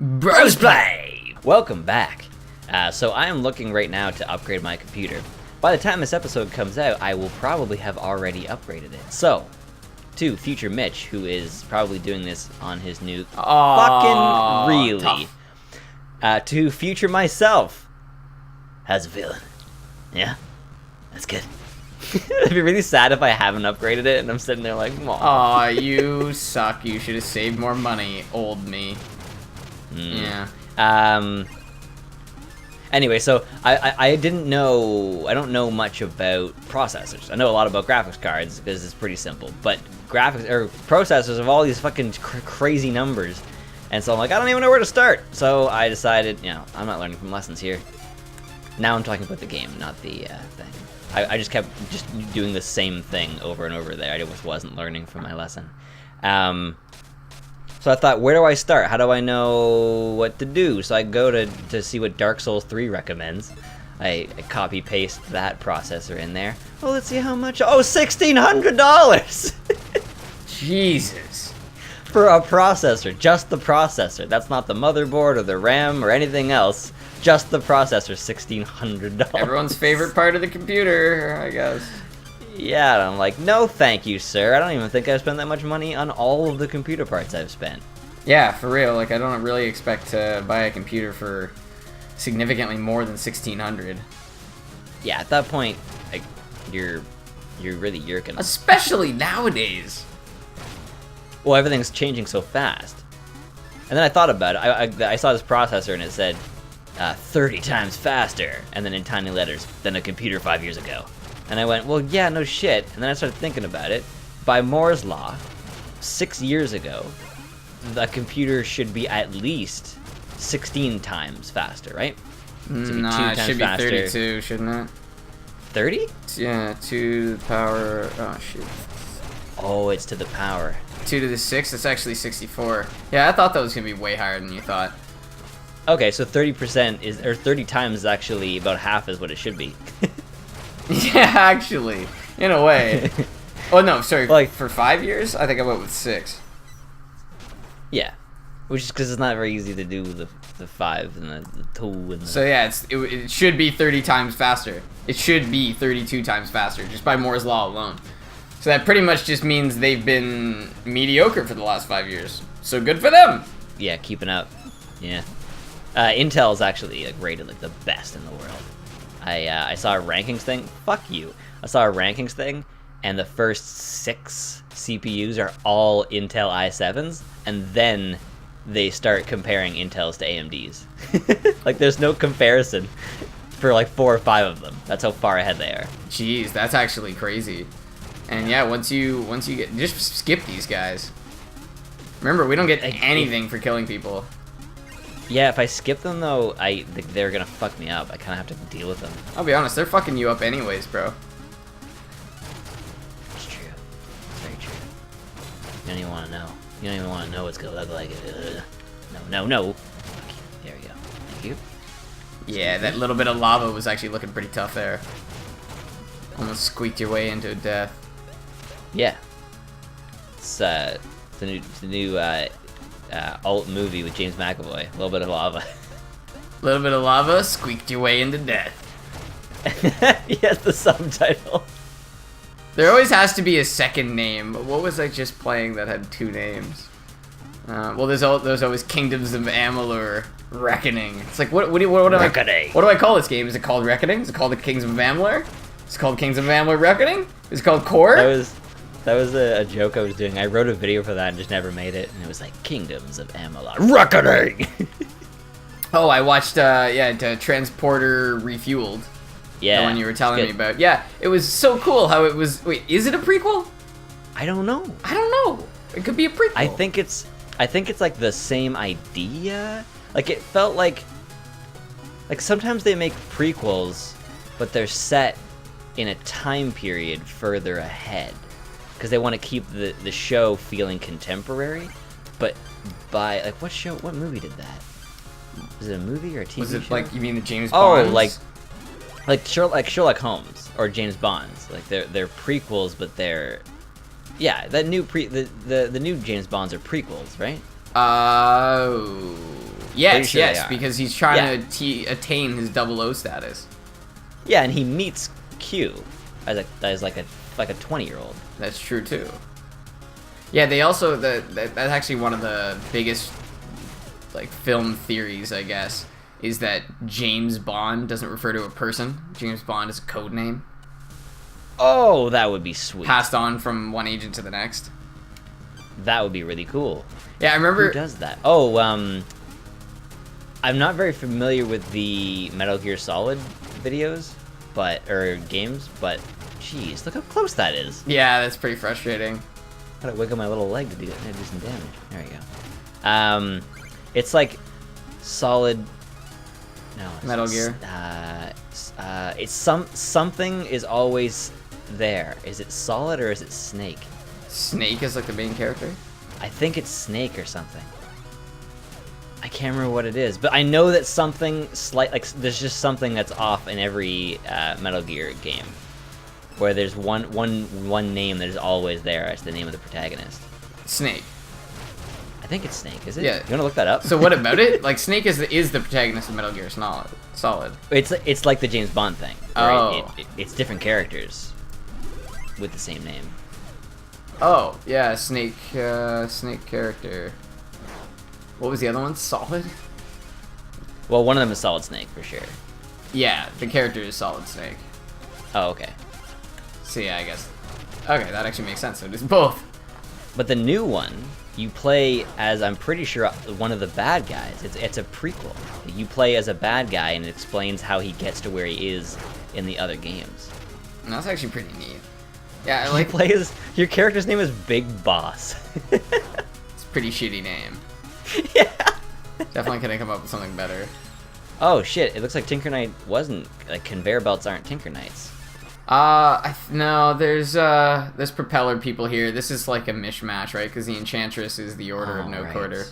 Brosplay! Welcome back. So I am looking right now to upgrade my computer. By the time this episode comes out, I will probably have already upgraded it. So, to future Mitch, who is probably doing this on his new fucking really. To future myself, how's it feeling? Yeah, that's good. It'd be really sad if I haven't upgraded it and I'm sitting there like, aw, you suck. You should have saved more money, old me. Yeah. Anyway, so I don't know much about processors. I know a lot about graphics cards because it's pretty simple, but processors have all these fucking crazy numbers, and so I'm like, I don't even know where to start. So I decided, I'm not learning from lessons here. Now I'm talking about the game, not the thing. I just kept doing the same thing over and over there. I just wasn't learning from my lesson. So I thought, where do I start? How do I know what to do? So I go to see what Dark Souls 3 recommends. I copy paste that processor in there. Oh, let's see how much. Oh, $1,600! Jesus. For a processor, just the processor. That's not the motherboard or the RAM or anything else. Just the processor, $1,600. Everyone's favorite part of the computer, I guess. Yeah, and I'm like, no thank you, sir. I don't even think I've spent that much money on all of the computer parts I've spent. Yeah, for real. Like, I don't really expect to buy a computer for significantly more than $1,600. Yeah, at that point, like, you're really yerking. Especially nowadays. Well, everything's changing so fast. And then I thought about it. I saw this processor and it said 30 times faster, and then in tiny letters, than a computer 5 years ago. And I went, well, yeah, no shit. And then I started thinking about it. By Moore's Law, 6 years ago, the computer should be at least 16 times faster, right? Nah, it should be 32, shouldn't it? 30? Yeah, 2 to the power... Oh, shit. Oh, it's to the power. 2 to the 6, it's actually 64. Yeah, I thought that was going to be way higher than you thought. Okay, so 30% is... Or 30 times is actually about half is what it should be. Yeah, actually, in a way. Oh no, sorry. Like, for 5 years, I think I went with 6. Yeah, which is because it's not very easy to do the 5 and the 2 and the... So yeah, it should be 30 times faster. It should be 32 times faster, just by Moore's Law alone. So that pretty much just means they've been mediocre for the last 5 years. So good for them. Yeah, keeping up. Yeah. Intel's actually rated like the best in the world. I saw a rankings thing. Fuck you. I saw a rankings thing, and the first 6 CPUs are all Intel i7s, and then they start comparing Intels to AMDs. Like, there's no comparison for like 4 or 5 of them. That's how far ahead they are. Jeez, that's actually crazy. And yeah, once you get, just skip these guys. Remember, we don't get anything for killing people. Yeah, if I skip them though, they're gonna fuck me up. I kind of have to deal with them. I'll be honest, they're fucking you up anyways, bro. It's true. It's very true. You don't even want to know. You don't even want to know what's gonna look like. No. Fuck you. There we go. Thank you. Yeah, that little bit of lava was actually looking pretty tough there. Almost squeaked your way into death. Yeah. It's the new alt movie with James McAvoy. A little bit of lava. A little bit of lava, squeaked your way into death. Yes, the subtitle. There always has to be a second name. What was I just playing that had 2 names? Well, there's always Kingdoms of Amalur Reckoning. It's like, what do I call this game? Is it called Reckoning? Is it called the Kings of Amalur? Is it called Kings of Amalur Reckoning? Is it called Core? That was a joke I was doing. I wrote a video for that and just never made it. And it was like, Kingdoms of Amalur Reckoning! Oh, I watched, Transporter Refueled. Yeah. The one you were telling me about. Yeah, it was so cool how it was... Wait, is it a prequel? I don't know. I don't know. It could be a prequel. I think it's like the same idea. Like, it felt like sometimes they make prequels, but they're set in a time period further ahead. Because they want to keep the show feeling contemporary, but by like what movie did that? Was it a movie or a TV show? Was it like, you mean the James Bonds? Oh, like Sherlock Holmes or James Bonds. Like they're prequels, but they're the new James Bonds are prequels, right? Oh. Yes, sure they yes, are. because he's trying to attain his 00 status. Yeah, and he meets Q as like a 20-year-old. That's true too. Yeah, they also that's actually one of the biggest like film theories, I guess, is that James Bond doesn't refer to a person. James Bond is a code name. Oh, that would be sweet. Passed on from one agent to the next. That would be really cool. Yeah, I remember. Who does that? Oh, I'm not very familiar with the Metal Gear Solid videos, or games, but jeez, look how close that is. Yeah, that's pretty frustrating. Gotta wiggle my little leg to do some damage. There you go. It's like Solid. No, Metal Gear. It's something is always there. Is it Solid or is it Snake? Snake is like the main character. I think it's Snake or something. I can't remember what it is, but I know that something there's just something that's off in every Metal Gear game, where there's one name that is always there as the name of the protagonist. Snake. I think it's Snake. Is it? Yeah. You wanna look that up? So what about it? Like Snake is the protagonist of Metal Gear Solid. It's like the James Bond thing. Oh. It's different characters with the same name. Oh yeah, Snake character. What was the other one? Solid? Well, one of them is Solid Snake for sure. Yeah, the character is Solid Snake. Oh, okay. So yeah, I guess. Okay, that actually makes sense. So it is both. But the new one, you play as, I'm pretty sure, one of the bad guys. It's a prequel. You play as a bad guy, and it explains how he gets to where he is in the other games. And that's actually pretty neat. Yeah, I like. Your character's name is Big Boss. It's a pretty shitty name. Yeah. Definitely couldn't come up with something better. Oh shit! It looks like Tinker Knight wasn't like conveyor belts aren't Tinker Knights. No, there's propeller people here. This is like a mishmash, right? Because the Enchantress is the Order of No Quarter.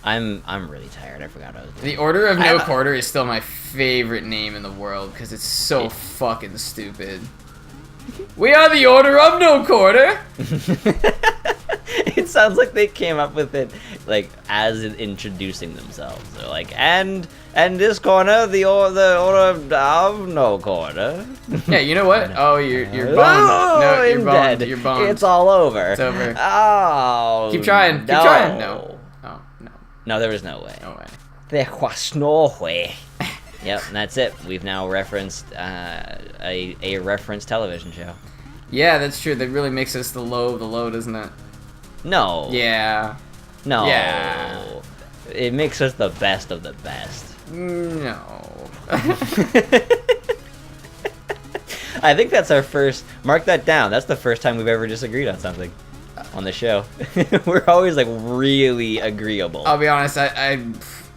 I'm really tired. I forgot what I was doing. The Order of No Quarter is still my favorite name in the world because it's so fucking stupid. We are the Order of No Quarter. It sounds like they came up with it like as introducing themselves. They're like, and this corner, the Order of No Quarter. Yeah, you know what? Oh, you're boned. Oh, No, you're I'm boned. dead. You're boned. It's all over. It's over. Oh, Keep trying. Keep trying. No. Oh, no. No, there was no way. No way. There was no way. Yep, and that's it. We've now referenced a reference television show. Yeah, that's true. That really makes us the low of the low, doesn't it? No. Yeah. No. Yeah. It makes us the best of the best. No. I think that's our first. Mark that down. That's the first time we've ever disagreed on something on the show. We're always like really agreeable. I'll be honest. I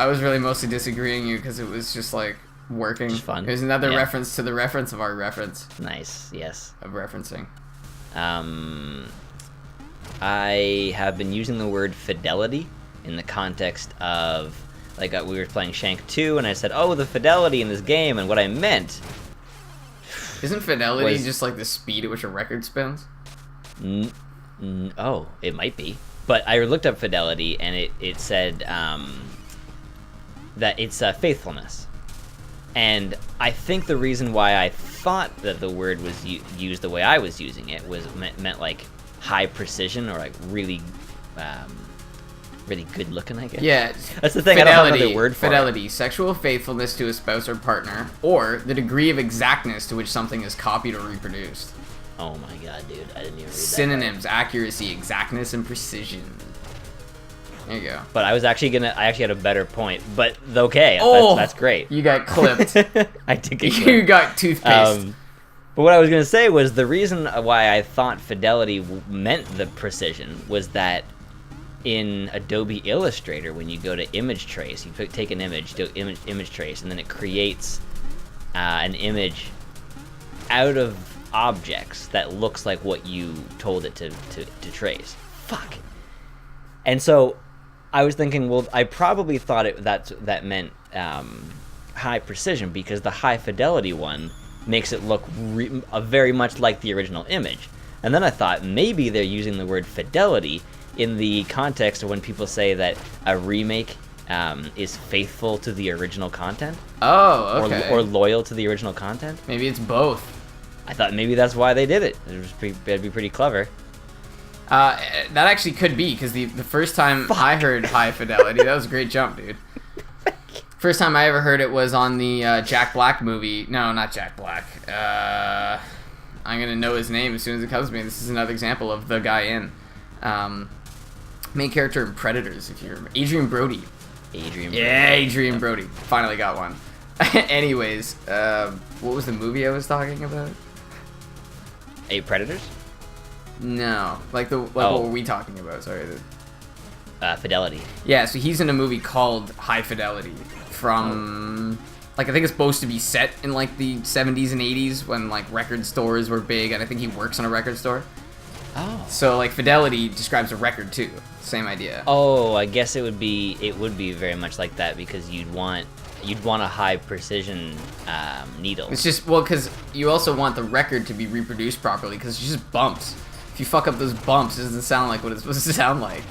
was really mostly disagreeing you because it was just like working. Just fun. It was another Yeah. reference to the reference of our reference Nice. Yes. of referencing. I have been using the word fidelity in the context of, like, we were playing Shank 2, and I said, oh, the fidelity in this game, and what I meant... Isn't fidelity just like the speed at which a record spins? Oh, it might be. But I looked up fidelity, and it said that it's faithfulness. And I think the reason why I thought that the word was used the way I was using it was meant like high precision or like really really good looking, I guess. Yeah. That's the thing. Fidelity, I don't have another word for fidelity, sexual faithfulness to a spouse or partner, or the degree of exactness to which something is copied or reproduced. it. Oh my god, dude. I didn't even read that. Synonyms: accuracy, exactness, and precision. There you go. But I actually had a better point. But okay, that's great. You got clipped. I did get You clipped. got toothpaste. But what I was going to say was the reason why I thought fidelity meant the precision was that in Adobe Illustrator, when you go to image trace, you take an image, do image trace, and then it creates an image out of objects that looks like what you told it to trace. Fuck. And so I was thinking, well, I probably thought that meant high precision because the high fidelity one makes it look very much like the original image. And then I thought maybe they're using the word fidelity in the context of when people say that a remake is faithful to the original content. Oh, okay. Or loyal to the original content. Maybe it's both. I thought maybe that's why they did it. That'd be pretty clever. That actually could be, because the first time I heard High Fidelity, that was a great jump, dude. First time I ever heard it was on the Jack Black movie. No, not Jack Black. I'm going to know his name as soon as it comes to me. This is another example of the guy in. Main character in Predators, if you remember. Adrian Brody. Adrian Brody. Finally got one. Anyways, what was the movie I was talking about? Predators? No, what were we talking about? Sorry. Fidelity. Yeah, so he's in a movie called High Fidelity from, like, I think it's supposed to be set in, like, the 70s and 80s when, like, record stores were big, and I think he works in a record store. Oh. So, like, Fidelity describes a record, too. Same idea. Oh, I guess it would be very much like that, because you'd want a high precision needle. It's just, well, because you also want the record to be reproduced properly, because it's just bumps. If you fuck up those bumps, it doesn't sound like what it's supposed to sound like.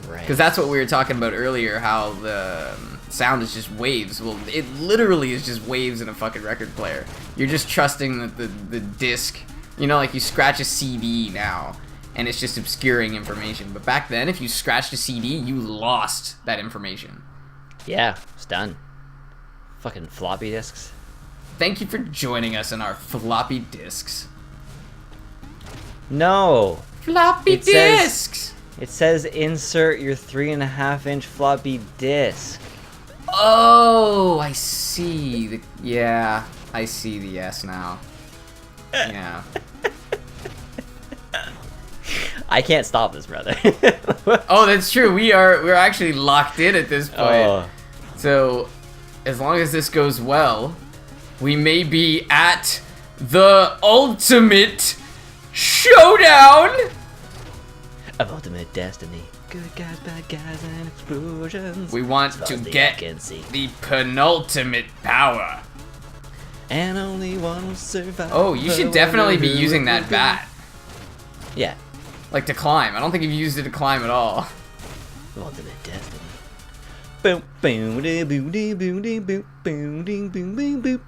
Right. Because that's what we were talking about earlier, how the sound is just waves. Well, it literally is just waves in a fucking record player. You're just trusting that the disc, you know, like you scratch a CD now, and it's just obscuring information. But back then, if you scratched a CD, you lost that information. Yeah, it's done. Fucking floppy disks. Thank you for joining us on our floppy disks. No. Floppy disks! It says insert your 3.5-inch floppy disk. Oh, I see. Yeah, I see the S now. Yeah. I can't stop this, brother. Oh, that's true. We're actually locked in at this point. Oh. So, as long as this goes well, we may be at the ultimate showdown of ultimate destiny. Good guys, bad guys, and explosions. We want to get the penultimate power. And only one will survive. Oh, you should definitely be using that bat. Yeah. Like to climb. I don't think you've used it to climb at all. Ultimate destiny. Boom, boom, boom, boom, boom, boom, boom, boom, boom, boom.